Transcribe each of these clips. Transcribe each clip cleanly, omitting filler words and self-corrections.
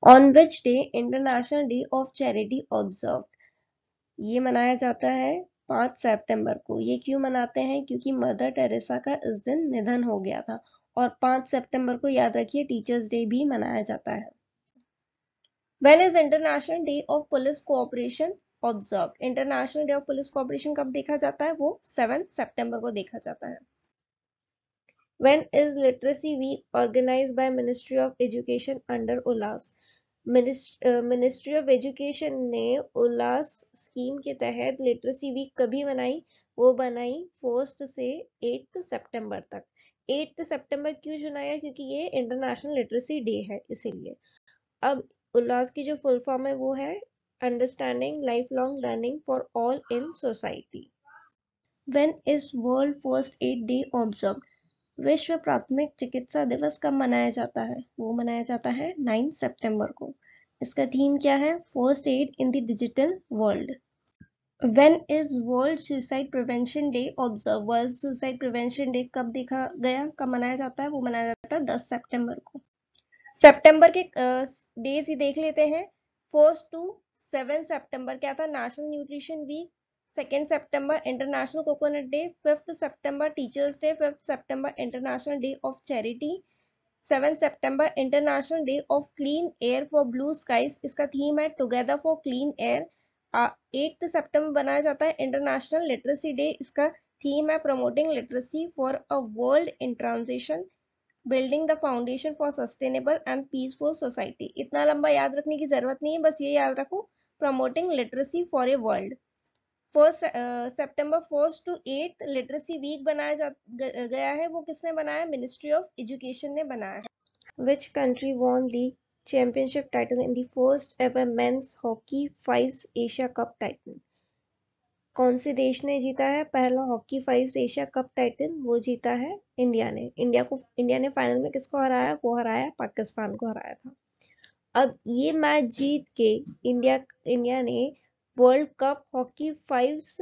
On which day international day of charity observe? ये मनाया जाता है 5 सितंबर को। ये क्यों मनाते हैं? क्योंकि मदर टेरेसा का इस दिन निधन हो गया था। और 5 सितंबर को याद रखिए टीचर्स डे भी मनाया जाता है। When is international day of police cooperation observe? International day of police cooperation कब देखा जाता है? वो 7 सितंबर को देखा जाता है। When is literacy week organized by Ministry of Education under Ullas? Ministry of education ने उल्लास स्कीम के तहत लिटरेसी वीक कभी बनाई? वो बनाई 1 से 8 सितंबर तक। 8 सितंबर क्यों चुना गया? क्योंकि ये इंटरनेशनल लिटरेसी डे है, इसीलिए। अब उल्लास की जो फुल फॉर्म है वो है understanding life long learning for all in society. When is world first aid day observe? विश्व प्राथमिक चिकित्सा दिवस कब मनाया जाता है? वो मनाया जाता है 9 सितंबर को। इसका थीम क्या है? First aid in the digital world. When is world suicide prevention day observe? World suicide prevention day कब देखा गया, कब मनाया जाता है? वो मनाया जाता है 10 सितंबर को। सितंबर के डेज ही देख लेते हैं। 1 to 7 सितंबर क्या था? National nutrition week. 2 सितंबर इंटरनेशनल कोकोनट डे। 5 सितंबर टीचर्स डे। 5 सितंबर इंटरनेशनल डे ऑफ चैरिटी। 7 सितंबर international day of clean air for blue skies. इसका थीम है टुगेदर फॉर क्लीन एयर। 8 सितंबर बनाया जाता है इंटरनेशनल लिटरेसी डे। इसका थीम है promoting literacy for a world in transition, building the foundation for sustainable and peaceful society. इतना लंबा याद रखने की जरूरत नहीं है, बस ये याद रखो promoting literacy for a world. 1 सितंबर 1 to 8 लिटरेसी वीक बनाया गया है। वो किसने बनाया? मिनिस्ट्री ऑफ एजुकेशन ने बनाया है। Which country won the championship title in the first ever men's hockey 5 Asia cup title? कौन से देश ने जीता है पहला हॉकी 5 एशिया कप टाइटल? वो जीता है इंडिया ने। इंडिया ने फाइनल में किसको हराया? वो हराया पाकिस्तान को हराया था। अब ये मैच जीत के इंडिया ने वर्ल्ड कप हॉकी 5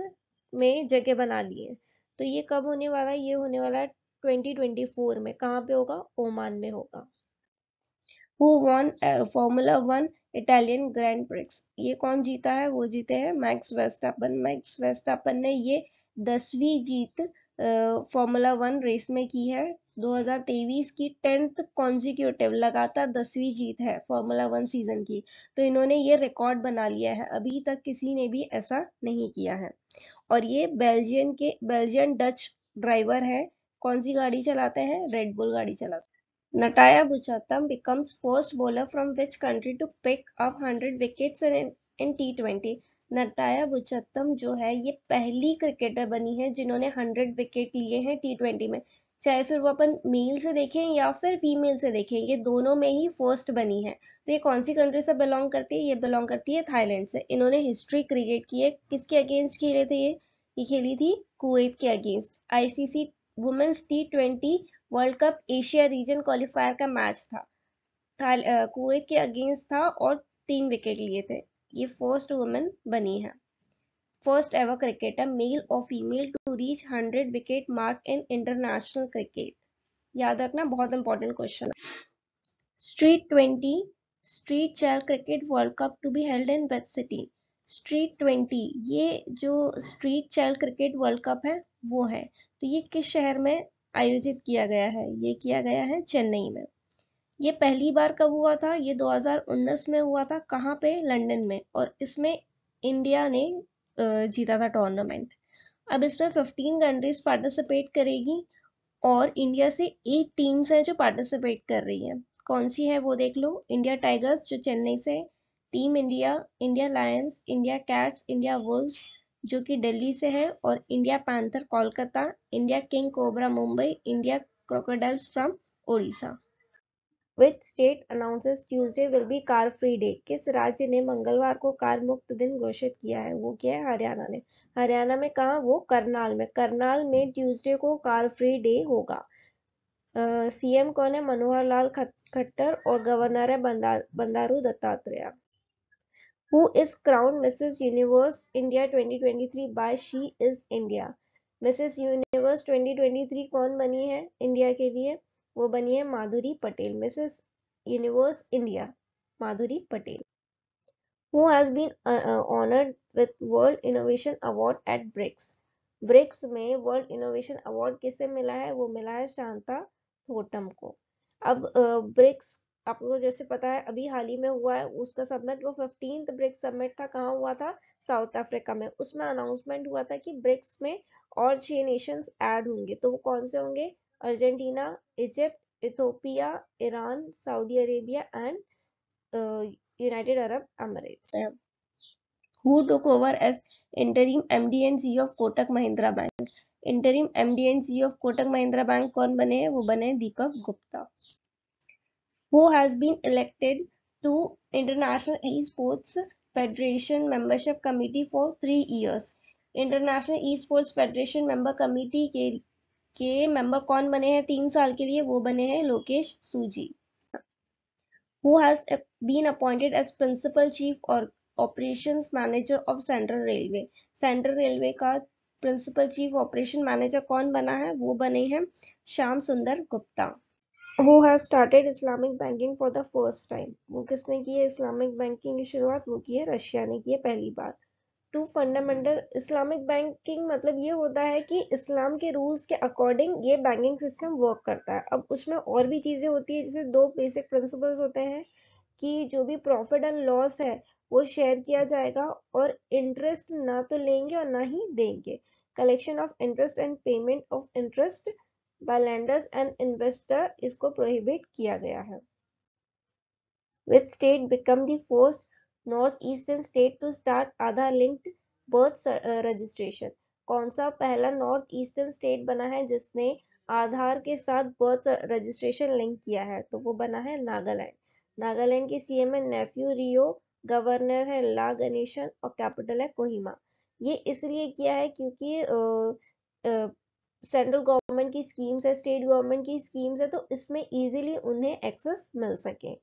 में जगह बना ली है। तो ये कब होने वाला है? ये होने वाला है 2024 में। कहाँ पे होगा? ओमान में होगा। Who won formula 1 Italian grand prix? ये कौन जीता है? वो जीते हैं मैक्स वेस्टापन। मैक्स वेस्टापन ने ये 10वीं जीत फॉर्मूला 1 रेस में की है। 2023 की 10th कॉन्जिक्यूटिव लगातार 10वीं जीत है फॉर्मूला 1 सीजन की। तो इन्होंने ये रिकॉर्ड बना लिया है, अभी तक किसी ने भी ऐसा नहीं किया है। और ये बेल्जियन डच ड्राइवर है। कौन सी गाड़ी चलाते हैं? रेड बुल गाड़ी चलाते हैं। Nataya Buchatam becomes first bowler from which country to pick up 100 wickets in T20? नटाया बुचत्तम जो है ये पहली क्रिकेटर बनी है जिन्होंने 100 विकेट लिए हैं T20 में। चाहे फिर वो अपन मेल से देखें या फिर फीमेल से देखें, ये दोनों में ही फर्स्ट बनी है। तो ये कौन सी कंट्री से बिलोंग करती है? ये बिलोंग करती है थाईलैंड से। इन्होंने हिस्ट्री क्रिएट की है। किसके अगेंस्ट खेले थे ये खेली थी कुवैत के against. ICC women's T20 world cup Asia region qualifier का मैच था। कुवैत के अगेंस्ट था और 3 विकेट लिए थे। ये फर्स्ट वुमेन बनी है, फर्स्ट एवर क्रिकेटर मेल और female to reach 100 wicket mark in international cricket. याद रखना, बहुत इंपॉर्टेंट क्वेश्चन है। Street child cricket world cup to be held in which city? Street 20 ये जो street child cricket world cup है वो है। तो ये किस शहर में आयोजित किया गया है? ये किया गया है चेन्नई में। ये पहली बार कब हुआ था? ये 2019 में हुआ था। कहाँ पे? लंदन में। और इसमें इंडिया ने जीता था टूर्नामेंट। अब इसमें 15 कंट्रीज पार्टिसिपेट करेगी और इंडिया से 8 टीम्स हैं जो पार्टिसिपेट कर रही हैं। कौन सी है वो देख लो। इंडिया टाइगर्स जो चेन्नई से, team India, India Lions, India cats, India Wolves जो कि दिल्ली से है, और India panther Kolkata, India king cobra Mumbai, India crocodiles from Odisha. Which state announces Tuesday will be car free day? किस राज्य ने मंगलवार को कार मुक्त दिन घोषित किया है? वो क्या है? हरियाणा ने। हरियाणा में कहा? वो करनाल में। करनाल में ट्यूसडे को कार फ्री डे होगा। सीएम कौन है? मनोहर लाल खट्टर और गवर्नर है Bandaru Dattatreya. Who is crowned Mrs. Universe India 2023 by She is India? Mrs. Universe 2023 कौन बनी है इंडिया के लिए? वो बनी है Madhuri Patel, Mrs Universe India. Madhuri Patel. Who has been honored with World Innovation Award at BRICS. BRICS में वर्ल्ड इनोवेशन अवार्ड किसे मिला है? वो मिला है शांता थोटम को। अब ब्रिक्स आपको जैसे पता है अभी हाल ही में हुआ है उसका सबमिट, वो 15th ब्रिक्स सबमिट था। कहाँ हुआ था? साउथ अफ्रीका में। उसमें अनाउंसमेंट हुआ था कि ब्रिक्स में और 6 नेशंस ऐड होंगे। तो वो कौन से होंगे? Argentina, Egypt, Ethiopia, Iran, Saudi Arabia and United Arab Emirates. Who took over as interim MD and CEO of Kotak Mahindra Bank? Interim MD and CEO of Kotak Mahindra Bank कौन बने हैं? वो बने Deepak Gupta. Who has been elected to International Esports Federation Membership Committee for 3 years? International Esports Federation Member Committee के member कौन बने हैं 3 साल के लिए? वो बने हैं लोकेश सूजी। Who has been appointed as Principal Chief or Operations Manager of Central Railway? Central Railway का Principal Chief Operation Manager कौन बना है? वो बने हैं श्याम सुंदर Gupta. Who has started Islamic banking for the first time? वो किसने की है इस्लामिक बैंकिंग की शुरुआत? वो की है रशिया ने की है पहली बार। टू फंडामेंटल इस्लामिक बैंकिंग मतलब ये होता है कि इस्लाम के रूल्स के अकॉर्डिंग ये बैंकिंग सिस्टम वर्क करता है। अब उसमें और भी चीजें होती है, जैसे 2 बेसिक प्रिंसिपल्स होते हैं कि जो भी प्रॉफिट एंड लॉस है वो शेयर किया जाएगा और इंटरेस्ट ना तो लेंगे और ना ही देंगे। Collection of interest and payment of interest by lenders and investor इसको प्रोहिबिट किया गया है। Which state become the first northeastern state to start Aadhaar linked birth registration? कौन सा पहला नॉर्थ ईस्टर्न स्टेट बना है जिसने आधार के साथ बर्थ रजिस्ट्रेशन लिंक किया है? तो वो बना है नागालैंड। नागालैंड के सीएम है नेफ्यू रियो, गवर्नर है ला गणेशन और कैपिटल है कोहिमा। ये इसलिए किया है क्योंकि सेंट्रल गवर्नमेंट की स्कीम्स है, स्टेट गवर्नमेंट की स्कीम्स है, तो इसमें इजीली उन्हें एक्सेस मिल सके।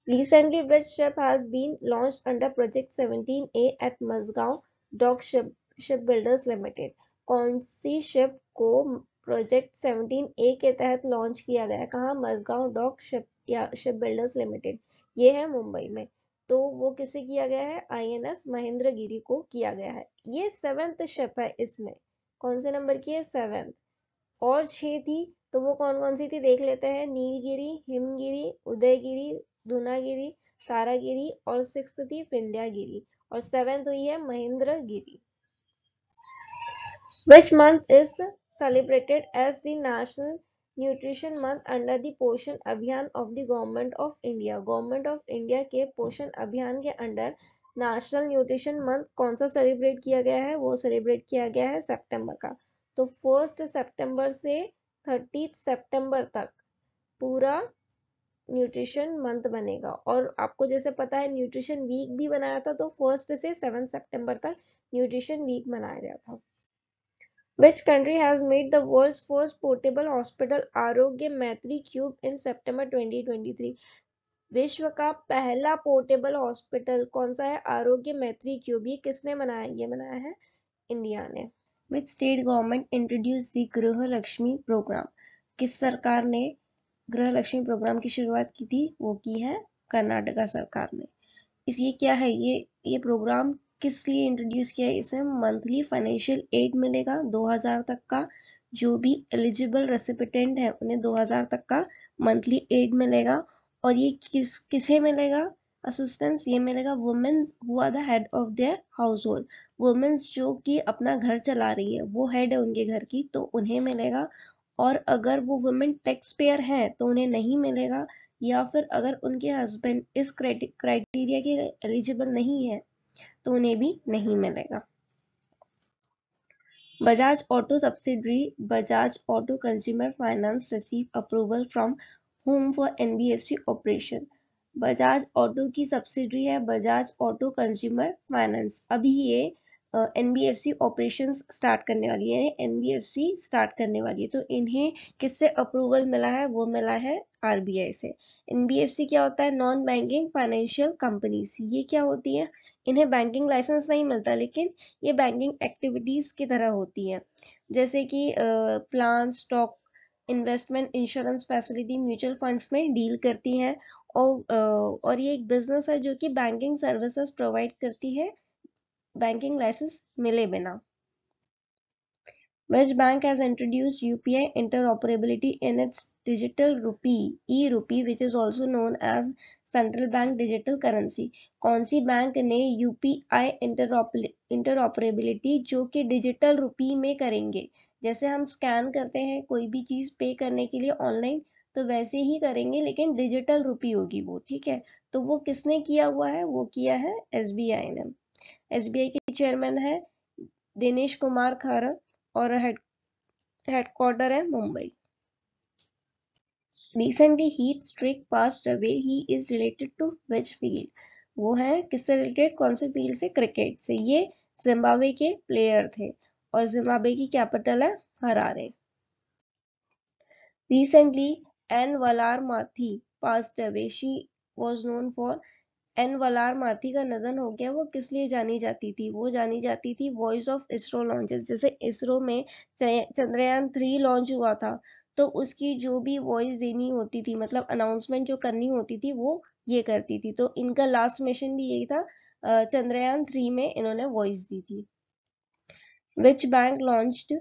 Recently, which ship has been launched under Project 17A at Mazgaon Dock Shipbuilders Limited? कौन सी शिप को प्रोजेक्ट 17A के तहत लॉन्च किया गया? कहाँ? Mazagon dock ship builders limited, ये है मुंबई में। तो वो किसे किया गया है? INS महेंद्रगिरी को किया गया है। ये 7th शिप है इसमें। कौन से नंबर की है? 7th। और 6 थी, तो वो कौन कौन सी थी देख लेते हैं। नीलगिरी, हिमगिरी, उदयगिरी, धुनागिरी, तारागिरी और 6th थी विंध्यागिरी और 7th हुई है Mahendragiri. Which month is celebrated as the National Nutrition Month under the पोषण अभियान of the Government of India? Government of India के पोषण अभियान के अंडर नेशनल न्यूट्रिशन मंथ कौन सा सेलिब्रेट किया गया है? वो सेलिब्रेट किया गया है सितंबर का। तो 1 सितंबर से 30 सितंबर तक पूरा न्यूट्रिशन मंथ बनेगा। और आपको जैसे पता है न्यूट्रिशन वीक भी बनाया था, तो 1 से 7 सितंबर तक न्यूट्रिशन वीक मनाया गया था। Which country has made the world's first portable hospital आरोग्य मैत्री क्यूब in September 2023? विश्व का पहला पोर्टेबल हॉस्पिटल कौन सा है? आरोग्य मैत्री क्यूब। ये किसने बनाया? ये बनाया है इंडिया ने। Which state government introduced the गृह लक्ष्मी प्रोग्राम? किस सरकार ने गृह लक्ष्मी प्रोग्राम की शुरुआत की थी? वो की है कर्नाटका सरकार ने। ये क्या है? ये प्रोग्राम किस लिए इंट्रोड्यूस किया है? इसमें मंथली फाइनेंशियल एड मिलेगा 2000 तक का। जो भी एलिजिबल रेसिपिटेंट है उन्हें 2000 तक का मंथली एड मिलेगा। और ये किसे मिलेगा असिस्टेंस? ये मिलेगा women's who are the head of their household. Women's जो कि अपना घर चला रही है, वो हेड है उनके घर की, तो उन्हें मिलेगा। और अगर वो वुमेन टैक्स पेयर हैं तो उन्हें नहीं मिलेगा, या फिर अगर उनके हस्बैंड इस क्राइटेरिया के एलिजिबल नहीं है तो उन्हें भी नहीं मिलेगा। Bajaj auto subsidiary Bajaj auto consumer finance receive approval from home for NBFC operation. Bajaj auto की सब्सिडरी है बजाज ऑटो कंज्यूमर फाइनेंस। अभी ये NBFC ऑपरेशन स्टार्ट करने वाली है, NBFC स्टार्ट करने वाली है। तो इन्हें किससे अप्रूवल मिला है? वो मिला है RBI से। NBFC क्या होता है? Non banking financial companies. ये क्या होती है? इन्हें बैंकिंग लाइसेंस नहीं मिलता, लेकिन ये बैंकिंग एक्टिविटीज की तरह होती है, जैसे कि plan, stock, investment, insurance facility, mutual funds में डील करती हैं। और ये एक बिजनेस है जो कि बैंकिंग सर्विसेज प्रोवाइड करती है बैंकिंग लाइसेंस मिले बिना। Which bank has introduced UPI interoperability in its digital rupee, e-rupee, which is also known as central bank digital currency? कौन सी बैंक ने UPI interoperability जो कि डिजिटल रुपी में करेंगे, जैसे हम स्कैन करते हैं कोई भी चीज पे करने के लिए ऑनलाइन, तो वैसे ही करेंगे लेकिन डिजिटल रुपी होगी वो, ठीक है। तो वो किसने किया हुआ है? वो किया है SBI ने। SBI के चेयरमैन है दिनेश कुमार खरा और हेडक्वार्टर है Mumbai. Recently Heath Strick passed away. He is related to which field? वो है किससे रिलेटेड? कौन से फील्ड से? क्रिकेट से। ये जिम्बाब्वे के प्लेयर थे और जिम्बाब्वे की कैपिटल है Harare. Recently N Valar Mathi passed away. She was known for N Valarmathi का निधन हो गया। वो किस लिए जानी जाती थी? वो जानी जाती थी वॉइस ऑफ इसरो लॉन्चेस। जैसे इसरो में चंद्रयान 3 लॉन्च हुआ था तो उसकी जो भी वॉइस देनी होती थी, मतलब अनाउंसमेंट जो करनी होती थी, वो ये करती थी। तो इनका लास्ट मिशन भी यही था, चंद्रयान 3 में इन्होंने वॉइस दी थी। Which bank launched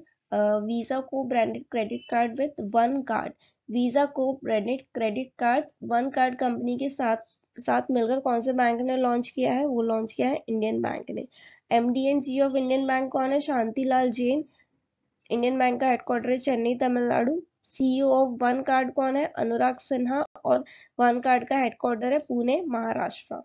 Visa co-branded credit card with One Card? Visa को branded credit card One Card company के साथ मिलकर कौन से बैंक ने लॉन्च किया है? वो लॉन्च किया है इंडियन बैंक ने। MD and CEO of Indian bank कौन है? शांतिलाल जैन। इंडियन बैंक का हेडक्वार्टर है Chennai Tamil Nadu. CEO of one card कौन है? अनुराग सिन्हा। और वन कार्ड का हेडक्वार्टर है Pune Maharashtra.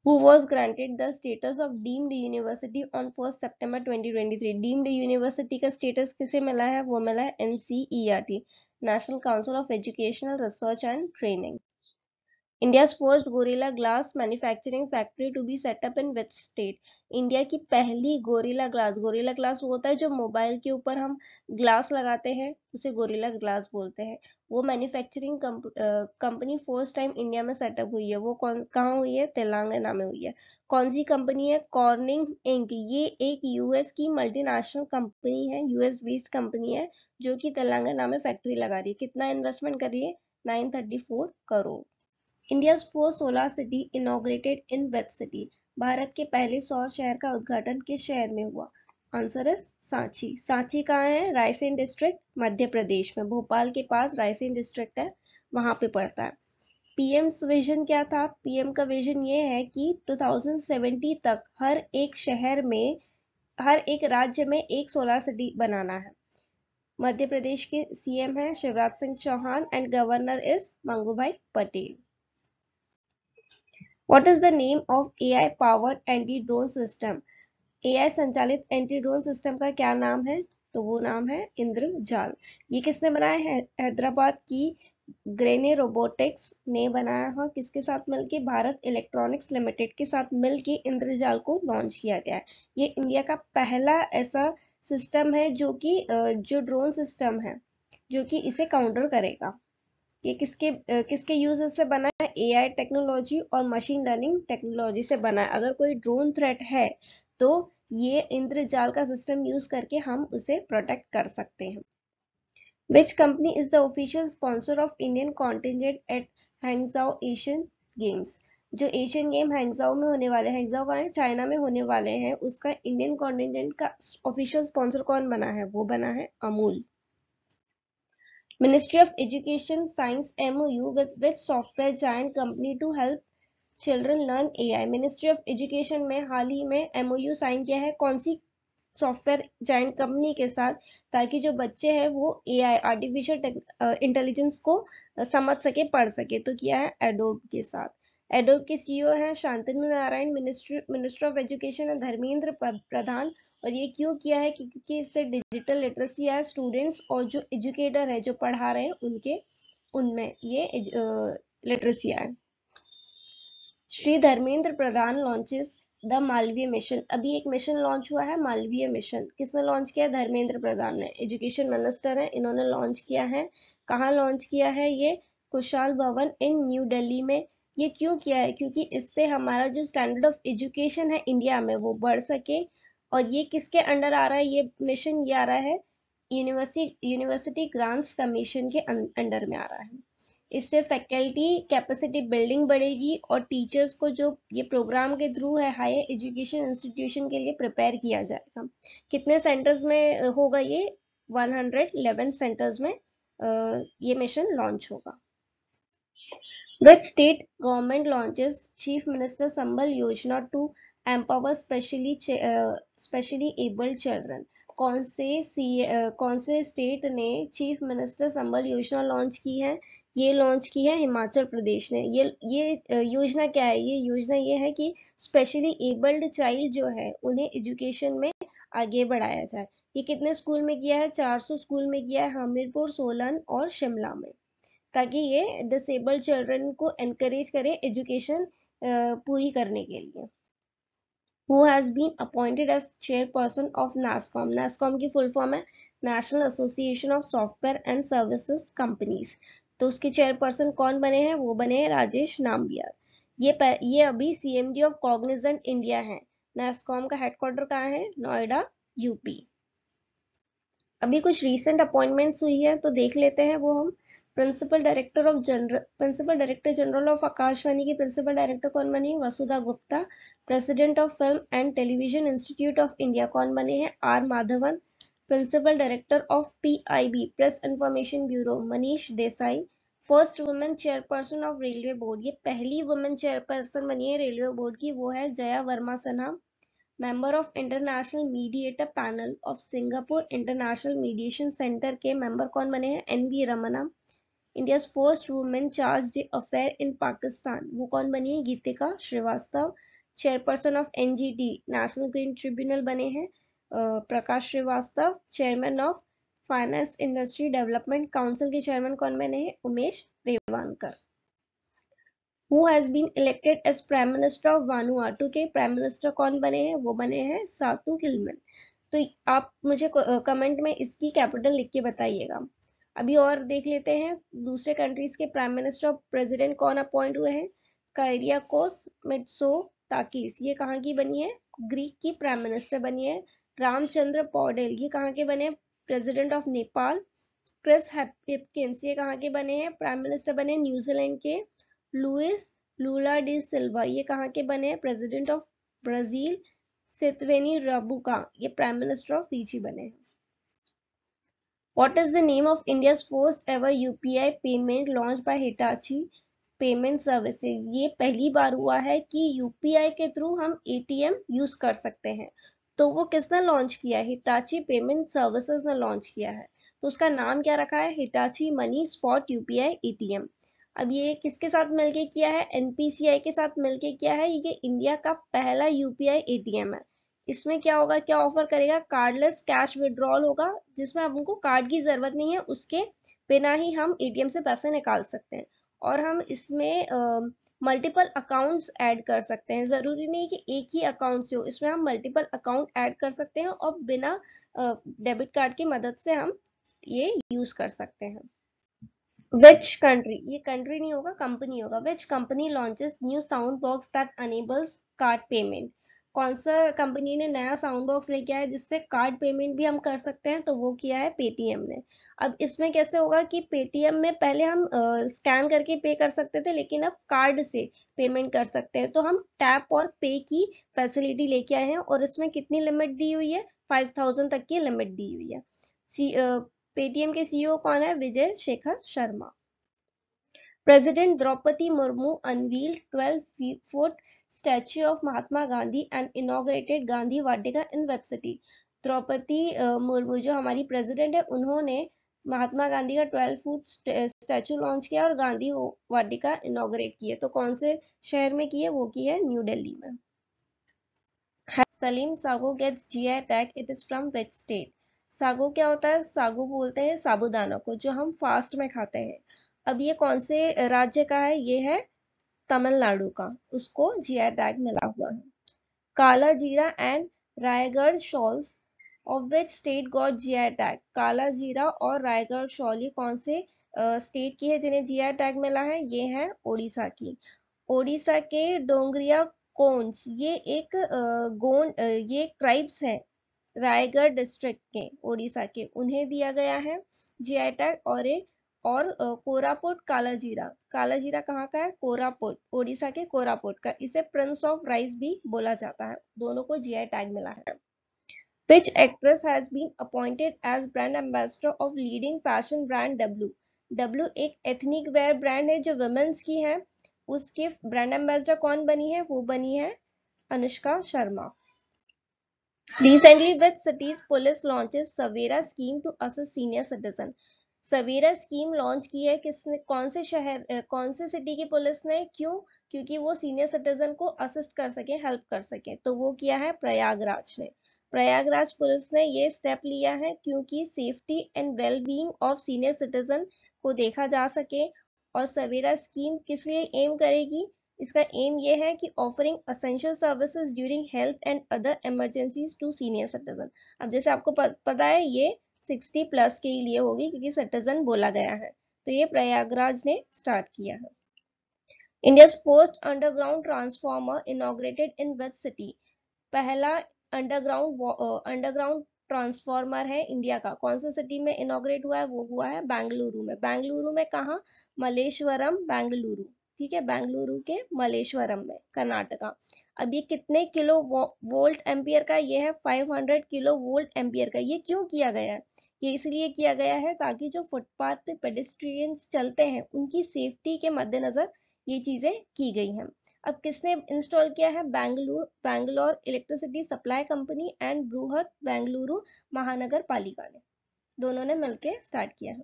Who was granted the status of deemed university on 1st September 2023? deemed university का status किसे मिला है? वो मिला है NCERT, National Council of Educational Research and Training। India's first Gorilla Glass manufacturing factory to be set up in which state? India की पहली gorilla glass वो होता है जो मोबाइल के ऊपर हम ग्लास लगाते हैं, उसे गोरिल्ला ग्लास बोलते हैं। वो manufacturing company first time India में सेटअप हुई है। वो कहाँ हुई है? तेलंगाना में हुई है। कौन सी कंपनी है? Corning Inc. ये एक यूएस की मल्टीनेशनल कंपनी है, यूएस बेस्ड कंपनी है जो कि तेलंगाना में फैक्ट्री लगा रही है। कितना इन्वेस्टमेंट कर रही है? 934 crore. India's first solar city inaugurated in which city? Bharat के पहले सौर शहर का उद्घाटन किस शहर में हुआ? Answer is Sanchi. सांची कहाँ है? रायसेन डिस्ट्रिक्ट मध्य प्रदेश में, भोपाल के पास रायसेन डिस्ट्रिक्ट है, वहां पे पड़ता है। पीएम विजन क्या था? पीएम का विजन ये है कि 2070 तक हर एक शहर में, हर एक राज्य में एक सोलर सिटी बनाना है। मध्य प्रदेश के सीएम है Shivraj Singh Chouhan and governor is Mangubhai Patel. What is the name of AI powered anti drone system? AI संचालित एंटी ड्रोन सिस्टम का क्या नाम है? तो वो नाम है इंद्रजाल। ये किसने बनाया है? हैदराबाद की ग्रेने रोबोटिक्स ने बनाया है। किसके साथ मिलके? भारत इलेक्ट्रॉनिक्स लिमिटेड के साथ मिलके इंद्रजाल को लॉन्च किया गया है। ये इंडिया का पहला ऐसा सिस्टम है जो कि जो ड्रोन सिस्टम है जो कि इसे काउंटर करेगा। ये किसके यूज से बना है? AI टेक्नोलॉजी और मशीन लर्निंग टेक्नोलॉजी से बना है। अगर कोई ड्रोन थ्रेट है तो ये इंद्रजाल का सिस्टम यूज करके हम उसे प्रोटेक्ट कर सकते हैं। Which company is the official sponsor of Indian contingent at Hangzhou Asian Games? जो एशियन गेम हैंगजाओ में होने वाले, हैंगजाओ का है चाइना में होने वाले हैं, उसका इंडियन कॉन्टिजेंट का ऑफिशियल स्पॉन्सर कौन बना है? वो बना है Amul. Ministry of Education signs MOU with which software giant company to help children learn AI? Ministry of Education में हाल ही में MOU साइन किया है कौन सी सॉफ्टवेयर जायंट कंपनी के साथ, ताकि जो बच्चे हैं वो AI आर्टिफिशियल इंटेलिजेंस को समझ सके, पढ़ सके। तो किया है एडोब के साथ। एडोब के CEO हैं Shantanu Narayan. Minister of education है धर्मेंद्र प्रधान। और ये क्यों किया है? क्योंकि इससे डिजिटल लिटरेसी है स्टूडेंट्स और जो एजुकेटर है जो पढ़ा रहे हैं उनके, उनमें ये लिटरेसी है। Shri Dharmendra Pradhan launches the Malviya mission. अभी एक मिशन लॉन्च हुआ है, मालवीय मिशन। किसने लॉन्च किया? धर्मेंद्र प्रधान ने, एजुकेशन मिनिस्टर है, इन्होंने लॉन्च किया है। कहाँ लॉन्च किया है? ये कुशाल भवन इन न्यू दिल्ली में। ये क्यों किया है? क्योंकि इससे हमारा जो स्टैंडर्ड ऑफ एजुकेशन है इंडिया में वो बढ़ सके। और ये किसके अंडर आ रहा है? ये मिशन ये आ रहा है यूनिवर्सिटी ग्रांट्स कमीशन के अंडर में आ रहा है। इससे फैकल्टी कैपेसिटी बिल्डिंग बढ़ेगी और टीचर्स को जो ये प्रोग्राम के थ्रू है हायर एजुकेशन इंस्टीट्यूशन के लिए प्रिपेयर किया जाएगा। कितने सेंटर्स में होगा ये? 111 सेंटर्स में ये मिशन लॉन्च होगा। Which state government launches Chief Minister Sambal Yojana to empower specially abled children? कौन से स्टेट ने चीफ मिनिस्टर संबल योजना लॉन्च की है? ये लॉन्च की है हिमाचल प्रदेश ने। ये योजना क्या है? ये योजना ये है कि स्पेशली एबल्ड चाइल्ड जो है उन्हें एजुकेशन में आगे बढ़ाया जाए। ये कितने स्कूल में किया है? 400 स्कूल में किया है, हमीरपुर, सोलन और शिमला में, ताकि ये डिसेबल्ड चिल्ड्रन को एनकरेज करे एजुकेशन पूरी करने के लिए। Who has been appointed as chairperson of NASSCOM? NASSCOM की फुल फॉर्म है national association of software and services companies. तो उसके चेयरपर्सन कौन बने हैं? वो बने हैं राजेश नाम्बियार। ये अभी CMD ऑफ कॉग्निजेंट इंडिया है। NASSCOM का हेडक्वार्टर कहाँ है? नोएडा, यूपी। अभी कुछ रीसेंट अपॉइंटमेंट्स हुई है तो देख लेते हैं वो हम। Principal director general of Akashvani की प्रिंसिपल डायरेक्टर कौन बनी? Vasudha Gupta. President of Film and Television Institute of India कौन बने हैं? R Madhavan. Principal director of PIB press information bureau Manish Desai. First women chairperson of railway board, ये पहली वुमेन चेयरपर्सन बनी है रेलवे बोर्ड की, वो है Jaya Verma Sinha. Member of International Mediator Panel of Singapore International Mediation Centre के मेंबर कौन बने हैं? NV Ramana. India first women charge affair in Pakistan, वो कौन बनी है? Geetika Srivastava. Chairperson of NGT National Green Tribunal बने हैं Prakash Srivastava. Chairman of Finance Industry Development Council के चेयरमैन कौन बने हैं? Umesh Revankar. Who has been elected as Prime Minister of Vanuatu के प्राइम मिनिस्टर कौन बने हैं? वो बने हैं सातू किलमन। तो आप मुझे कमेंट में इसकी कैपिटल लिख के बताइएगा। अभी और देख लेते हैं दूसरे कंट्रीज के प्राइम मिनिस्टर और प्रेसिडेंट कौन अपॉइंट हुए हैं। कायरियाकोस मित्सोताकिस, ये कहाँ की बनी है? ग्रीक की प्राइम मिनिस्टर बनी है। रामचंद्र पौडेल, ये कहाँ के बने? President of Nepal. Chris Hipkins, ये कहाँ के बने हैं? प्राइम मिनिस्टर बने न्यूजीलैंड के। लुइस लूला डी सिल्वा, ये कहाँ के बने हैं? President of Brazil. Sitiveni Rabuka, ये प्राइम मिनिस्टर ऑफ फिजी बने हैं। What is the name of India's first ever UPI payment launched by Hitachi payment services? ये पहली बार हुआ है कि UPI के थ्रू हम ATM यूज कर सकते हैं। तो वो किसने लॉन्च किया है? हिटाची पेमेंट सर्विसेज ने लॉन्च किया है। तो उसका नाम क्या रखा है? Hitachi money spot UPI ATM। अब ये किसके साथ मिलके किया है? NPCI के साथ मिलके किया है। ये इंडिया का पहला UPI ATM है। इसमें क्या होगा, क्या ऑफर करेगा? कार्डलेस कैश विड्रॉल होगा, जिसमें हमको कार्ड की जरूरत नहीं है, उसके बिना ही हम ATM से पैसे निकाल सकते हैं। और हम इसमें मल्टीपल अकाउंट्स ऐड कर सकते हैं। जरूरी नहीं कि एक ही अकाउंट से हो, इसमें हम मल्टीपल अकाउंट ऐड कर सकते हैं और बिना डेबिट कार्ड की मदद से हम ये यूज कर सकते हैं। विच कंट्री, ये कंट्री नहीं होगा, कंपनी होगा। Which company launches new sound box that enables card payment? कौन सा कंपनी ने नया साउंड बॉक्स लेके आया जिससे कार्ड पेमेंट भी हम कर सकते हैं? तो वो किया है पेटीएम ने। अब इसमें कैसे होगा कि पेटीएम में पहले हम स्कैन करके पे कर सकते थे, लेकिन अब कार्ड से पेमेंट कर सकते हैं। तो हम टैप और पे की फैसिलिटी लेके आए हैं और इसमें कितनी लिमिट दी हुई है? 5000 तक की लिमिट दी हुई है। पेटीएम के CEO कौन है? Vijay Shekhar Sharma. President Droupadi Murmu unveiled 12 feet statue of Mahatma Gandhi and inaugurated Gandhi Vatika in web city. Droupadi Murmu जो हमारी प्रेसिडेंट है, उन्होंने महात्मा गांधी का 12 फुट स्टैच्यू लॉन्च किया और गांधी वाटिका इनॉग्रेट की है। तो कौन से शहर में की है? वो की है न्यू दिल्ली में। Salem sago gets GI tag, it is from which state? Sago क्या होता है? सागो बोलते हैं साबूदाना को, जो हम फास्ट में खाते हैं। अब ये कौन से राज्य का है? ये है तमिलनाडु का, उसको GI टैग मिला हुआ है। काला जीरा and Raigarh shawls of which state got GI tag? काला जीरा और रायगढ़ शॉल ये कौन से स्टेट की है जिन्हें GI टैग मिला है? ये है ओडिशा की। ओडिशा के डोंगरिया कोन्स, ये एक ये ट्राइब्स है रायगढ़ डिस्ट्रिक्ट के, ओडिशा के, उन्हें दिया गया है GI टैग। और एक और कोरापुट कालाजीरा, कालाजीरा कहाँ का है? कोरापुट, ओडिशा के कोरापुट का। इसे प्रिंस ऑफ राइस भी बोला जाता है। दोनों को जीआई टैग मिला है। Which actress has been appointed as brand ambassador of leading fashion brand W? W एक एथनिक वेयर ब्रांड है जो वुमेन्स की है, उसके ब्रांड एम्बेसडर कौन बनी है? वो बनी है Anushka Sharma. Recently, which city's police launches Savera scheme to assist senior citizen? Savera scheme launch की है किसने? कौन से शहर, कौन से सिटी की पुलिस ने? क्यों? क्योंकि वो सीनियर सिटीजन को असिस्ट कर सके, हेल्प कर सके। तो वो किया है प्रयागराज ने। प्रयागराज पुलिस ने ये स्टेप लिया है क्योंकि safety and well being of senior citizen को देखा जा सके। और सवेरा स्कीम किस लिए एम करेगी? इसका एम ये है कि offering essential services during health and other emergencies to senior citizen. अब जैसे आपको पता है ये 60 प्लस के लिए होगी क्योंकि सिटीजन बोला गया है। तो ये प्रयागराज ने स्टार्ट किया है। India's first underground transformer inaugurated in which city? पहला अंडरग्राउंड ट्रांसफॉर्मर है इंडिया का, कौन सी सिटी में इनॉग्रेट हुआ है? वो हुआ है बेंगलुरु में। बेंगलुरु में कहाँ? मलेश्वरम बेंगलुरु, ठीक है, बेंगलुरु के मलेश्वरम में, कर्नाटका। अब ये कितने किलो वोल्ट एम्पियर का? ये है 500 किलो वोल्ट एम्पियर का। ये क्यों किया गया है? ये इसलिए किया गया है ताकि जो फुटपाथ पे पेडेस्ट्रियंस चलते हैं उनकी सेफ्टी के मद्देनजर ये चीजें की गई हैं। अब किसने इंस्टॉल किया है? Bangalore electricity supply company and बृहत बेंगलुरु महानगर पालिका ने, दोनों ने मिलकर स्टार्ट किया है।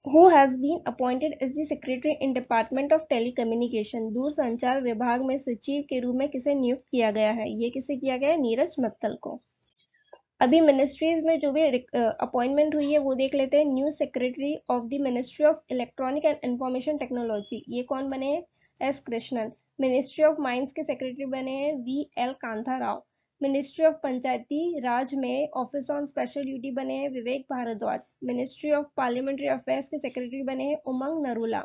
Who has been appointed as the secretary in Department of Telecommunication? दूरसंचार विभाग में सचिव के रूप में किसे नियुक्त किया गया है? ये किसे किया गया है? नीरज मित्तल को। अभी मिनिस्ट्रीज में जो भी अपॉइंटमेंट हुई है वो देख लेते हैं। New secretary of the ministry of electronic and information technology, ये कौन बने हैं? S Krishnan. Ministry of mines के सेक्रेटरी बने हैं VL Kantha Rao. Ministry of Panchayati Raj में ऑफिस ऑन स्पेशल ड्यूटी बने हैं Vivek Bhardwaj. Ministry of parliamentary affairs के सेक्रेटरी बने हैं Umang Narula.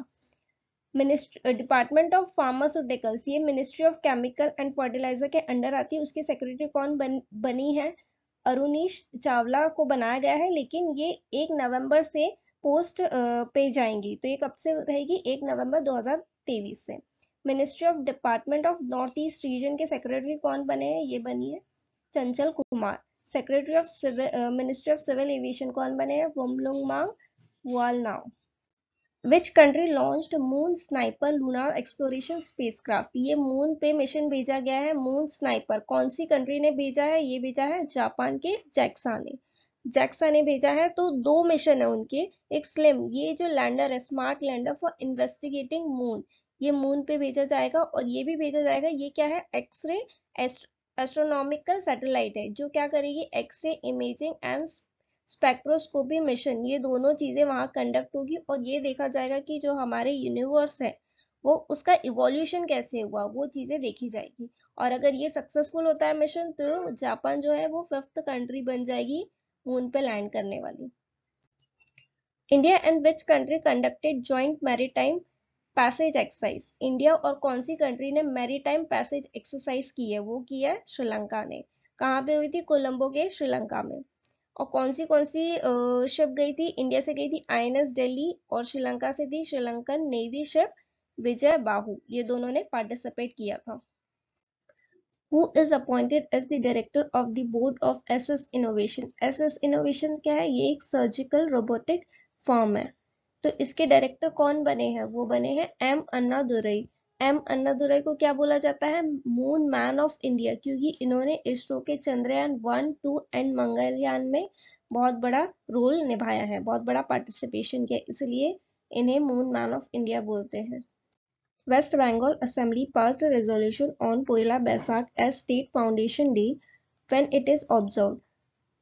Department of pharmaceuticals, ये ministry of chemical and fertiliser के अंडर आती है, उसके सेक्रेटरी कौन बनी है? अरुणीश चावला को बनाया गया है, लेकिन ये 1 नवंबर से पोस्ट पे जाएंगी। तो ये कब से रहेगी? 1 नवंबर 2023 से। Ministry of department of north east region के सेक्रेटरी कौन बने हैं? ये बनी है Chanchal Kumar. Secretary of ministry of civil aviation कौन बने हैं? Vumlunmang Vualnam. Which country launched Moon Sniper Lunar Exploration Spacecraft? ये मून पे मिशन भेजा गया है, मून स्नाइपर। कौन सी कंट्री ने भेजा है? ये भेजा है जापान के JAXA ने। JAXA ने भेजा है। तो 2 मिशन है उनके। एक स्लिम, ये जो लैंडर है, smart lander for investigating moon, ये मून पे भेजा जाएगा। और ये भी भेजा जाएगा, ये क्या है? एक्सरे एस्ट्रोनॉमिकल सैटेलाइट है जो क्या करेगी? X ray imaging and spectroscopy mission, ये दोनों चीजें वहां कंडक्ट होगी। और ये देखा जाएगा कि जो हमारे यूनिवर्स है वो उसका इवोल्यूशन कैसे हुआ, वो चीजें देखी जाएगी। और अगर ये सक्सेसफुल होता है मिशन, तो जापान जो है वो 5th कंट्री बन जाएगी मून पे लैंड करने वाली। India and which country conducted joint maritime passage exercise? India और कौन सी कंट्री ने मैरीटाइम पैसेज एक्सरसाइज की है? वो की है श्रीलंका ने। कहाँ पे हुई थी? कोलंबो के श्रीलंका में। और कौन सी शिप गई थी? इंडिया से गई थी INS दिल्ली, और श्रीलंका से थी श्रीलंकन नेवी शिप विजय बाहु। ये दोनों ने पार्टिसिपेट किया था। Who is appointed as the director of the board of SS Innovation? SS Innovation क्या है? ये एक सर्जिकल रोबोटिक फर्म है। तो इसके डायरेक्टर कौन बने हैं? वो बने हैं M अन्नादुरई। M अन्नादुरई को क्या बोला जाता है? मून मैन ऑफ इंडिया, क्योंकि इन्होंने इसरो के चंद्रयान 1, 2 एंड मंगलयान में बहुत बड़ा रोल निभाया है, बहुत बड़ा पार्टिसिपेशन किया, इसलिए इन्हें मून मैन ऑफ इंडिया बोलते हैं। West Bengal Assembly passed a resolution on Poila Baisakh as State Foundation Day when it is observed.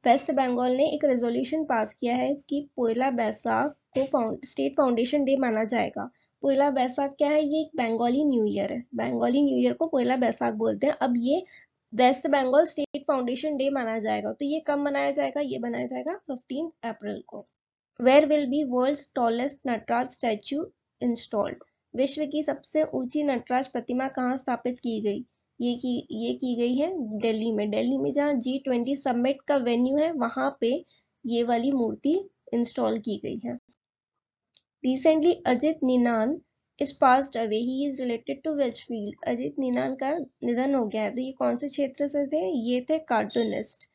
West Bengal ने एक रेजोल्यूशन पास किया है कि पोयला बैसाख को स्टेट फाउंडेशन डे माना जाएगा। पोयला बैसाख क्या है? ये एक बंगाली न्यू ईयर है। बंगाली न्यू ईयर को पोयला बैसाख बोलते हैं। अब ये West Bengal state foundation day माना जाएगा। तो ये कब मनाया जाएगा? ये मनाया जाएगा 15 अप्रैल को। Where will be world's tallest Nataraja statue installed? विश्व की सबसे ऊंची नटराज प्रतिमा कहाँ स्थापित की गई? ये की गई है दिल्ली में। दिल्ली में जहाँ G20 समिट का वेन्यू है वहां पे ये वाली मूर्ति इंस्टॉल की गई है। Recently, Ajit Ninan is passed away. He is related to which field? Ajit निनान का निधन हो गया है, तो ये कौन से क्षेत्र से थे? ये थे cartoonist.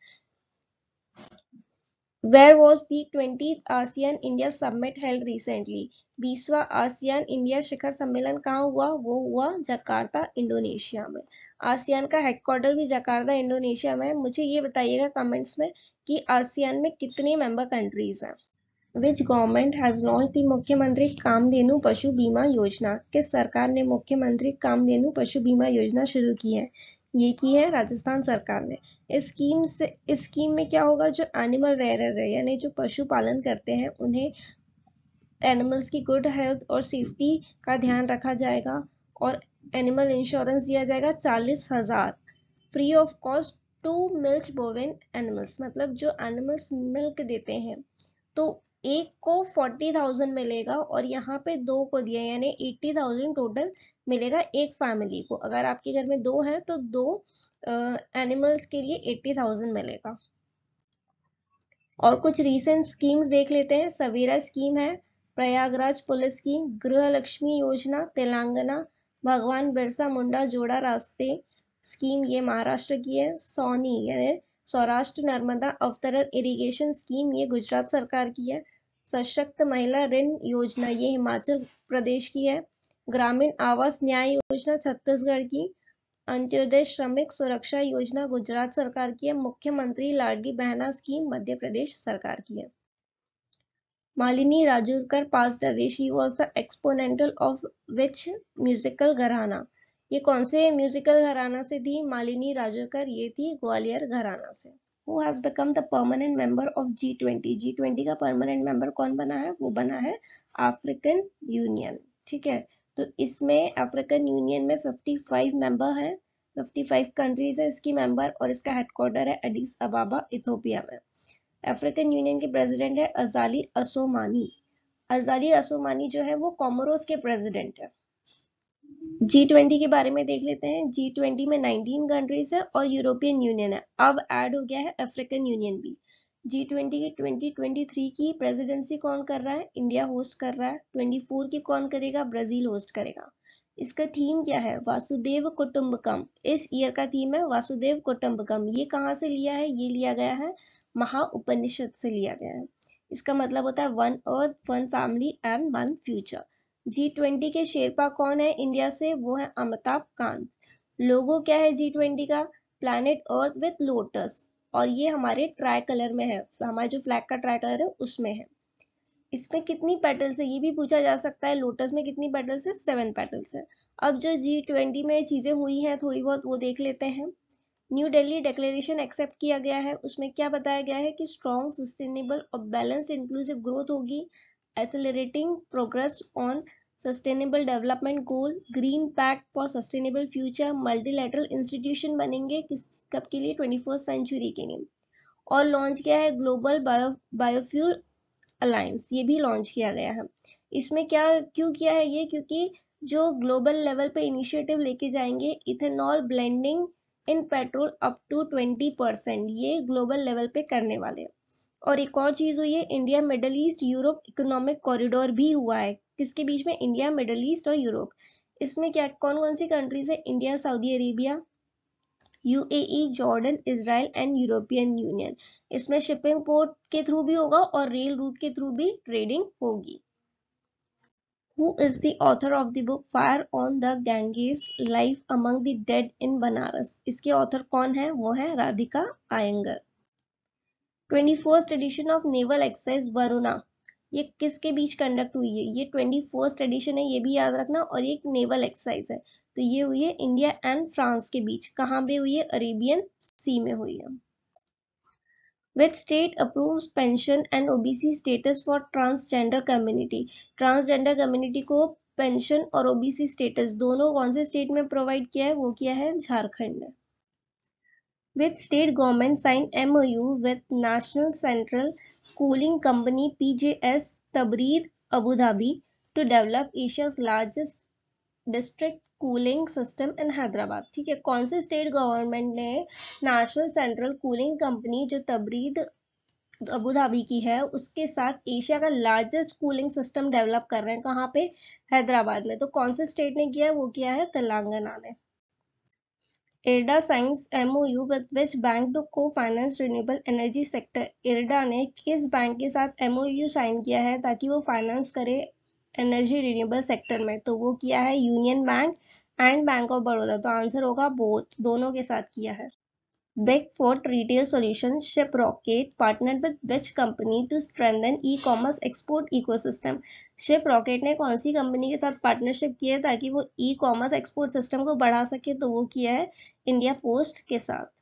Where was the 20th ASEAN India Summit held recently? 20वां आसियान इंडिया शिखर सम्मेलन कहाँ हुआ? वो हुआ जकार्ता, इंडोनेशिया में. आसियान का हेडक्वार्टर भी जकार्ता, इंडोनेशिया में है. मुझे ये बताइएगा कमेंट्स में कि आसियान में कितनी मेंबर कंट्रीज हैं. Which government has launch the मुख्यमंत्री कामधेनु पशु बीमा योजना? किस सरकार ने मुख्यमंत्री कामधेनु पशु बीमा योजना शुरू की है? ये की है राजस्थान सरकार ने. इस स्कीम में क्या होगा? जो एनिमल रेयरर है यानी जो पशु पालन करते हैं उन्हें एनिमल्स की गुड हेल्थ और सेफ्टी का ध्यान रखा जाएगा और एनिमल इंश्योरेंस दिया जाएगा 40,000 free of cost to milk bovine animals. मतलब जो एनिमल्स मिल्क देते हैं तो एक को 40,000 मिलेगा और यहाँ पे दो को दिया यानी 80,000 टोटल मिलेगा एक फैमिली को. अगर आपके घर में दो हैं तो दो एनिमल्स के लिए 80,000 मिलेगा. और कुछ रीसेंट स्कीम्स देख लेते हैं. सवेरा स्कीम है, प्रयागराज पुलिस की, गृह लक्ष्मी योजना तेलंगाना, भगवान बिरसा मुंडा जोड़ा रास्ते स्कीम ये महाराष्ट्र की है, सोनी यानी सौराष्ट्र नर्मदा अवतरण इरिगेशन स्कीम ये गुजरात सरकार की है, सशक्त महिला ऋण योजना ये हिमाचल प्रदेश की है, ग्रामीण आवास न्याय योजना छत्तीसगढ़ की, अंत्योदय श्रमिक सुरक्षा योजना गुजरात सरकार की है, मुख्यमंत्री लाडली बहना स्कीम मध्य प्रदेश सरकार की है. Malini Rajurkar passed away. She was the exponent of which musical घराना? ये कौन से म्यूजिकल घराना से थी मालिनी राजूरकर? ये थी ग्वालियर घराना से. Who has become the permanent member of G20? G20 का परमानेंट मेंबर कौन बना है? वो बना है अफ्रीकन यूनियन. ठीक है, तो इसमें अफ्रीकन यूनियन में 55 मेंबर हैं, 55 कंट्रीज है इसकी मेंबर और इसका हेडक्वार्टर है एडिस अबाबा इथोपिया में. अफ्रीकन यूनियन के प्रेसिडेंट है अजाली असोमानी. अजाली असोमानी जो है वो कोमोरोस के प्रेसिडेंट है. G20 के बारे में देख लेते हैं. G20 में 19 कंट्रीज है और यूरोपियन यूनियन है. अब ऐड हो गया है अफ्रीकन यूनियन भी. G20 की 2023 की प्रेसिडेंसी कौन कर रहा है? इंडिया होस्ट कर रहा है. 24 की कौन करेगा? ब्राजील होस्ट करेगा. इसका थीम क्या है? वासुदेव कुटुंबकम. इस ईयर का थीम है वासुदेव कुटुंबकम. ये कहाँ से लिया है? ये लिया गया है महाउपनिषद से लिया गया है. इसका मतलब होता है one earth, one family and one future. G20 के शेरपा कौन है इंडिया से? वो है अमिताभ कांत. लोगो क्या है G20 का? प्लैनेट अर्थ विथ लोटस और ये हमारे ट्राई कलर में है. हमारे जो फ्लैग का ट्राई कलर है उसमें है. इसमें कितनी पेटल्स है ये भी पूछा जा सकता है. लोटस में कितनी पेटल्स है? 7 पेटल्स है. अब जो G20 में चीजें हुई हैं थोड़ी बहुत वो देख लेते हैं. न्यू दिल्ली डिक्लेरेशन एक्सेप्ट किया गया है. उसमें क्या बताया गया है कि स्ट्रॉन्ग सस्टेनेबल और बैलेंस्ड इंक्लूसिव ग्रोथ होगी, accelerating progress on sustainable development goal, green pact for sustainable future, multilateral institution बनेंगे कब के लिए? 21st सेंचुरी के लिए. और लॉन्च किया है ग्लोबल बायोफ्यूल अलायंस, ये भी लॉन्च किया गया है. इसमें क्या क्यों किया है ये? क्योंकि जो ग्लोबल लेवल पे इनिशिएटिव लेके जाएंगे ethanol blending in petrol up to 20%, ये ग्लोबल लेवल पे करने वाले हैं. और एक और चीज हुई है, India middle east Europe economic corridor भी हुआ है. किसके बीच में? इंडिया, मिडल ईस्ट और यूरोप. इसमें क्या कौन कौन सी कंट्रीज है? India, Saudi Arabia, UAE, Jordan, Israel and European union. इसमें शिपिंग पोर्ट के थ्रू भी होगा और रेल रूट के थ्रू भी ट्रेडिंग होगी. Who is the author of the book Fire on the Ganges, Life Among the Dead in Banaras? इसके author कौन है? वो है Radhika Iyengar. 21st edition of naval exercise Varuna ये किसके बीच कंडक्ट हुई है? ये 21st एडिशन है, ये भी याद रखना. और एक नेवल एक्सरसाइज है तो ये हुई है इंडिया एंड फ्रांस के बीच. कहाँ पे हुई है? अरेबियन सी में हुई है. Which state approves pension and OBC status for transgender community? Transgender community को पेंशन और ओबीसी स्टेटस दोनों कौन से स्टेट में प्रोवाइड किया है? वो किया है झारखंड में. Which state government signed MOU with National Central Cooling Company PJS Tabreed Abu Dhabi to develop Asia's largest district cooling system in Hyderabad. ठीक है, कौन से स्टेट गवर्नमेंट ने नेशनल सेंट्रल कूलिंग कंपनी जो तबरीद अबू धाबी की है, उसके साथ एशिया का लार्जेस्ट कूलिंग सिस्टम डेवलप कर रहे हैं। कहाँ पे? हैदराबाद में। तो कौन से स्टेट ने किया है? वो किया है तेलंगाना ने। IRDA signs MOU with which bank to co-finance renewable energy sector? IRDA ने किस बैंक के साथ MOU साइन किया है ताकि वो फाइनेंस करे एनर्जी रिन्यूएबल सेक्टर में? तो वो किया है union bank and bank of Baroda. तो आंसर होगा बोथ, दोनों के साथ किया है। Big Four retail solution Shiprocket partnered with which company to strengthen e-commerce export ecosystem? Shiprocket ने कौन सी कंपनी के साथ पार्टनरशिप की है ताकि वो ई कॉमर्स एक्सपोर्ट सिस्टम को बढ़ा सके? तो वो किया है इंडिया पोस्ट के साथ।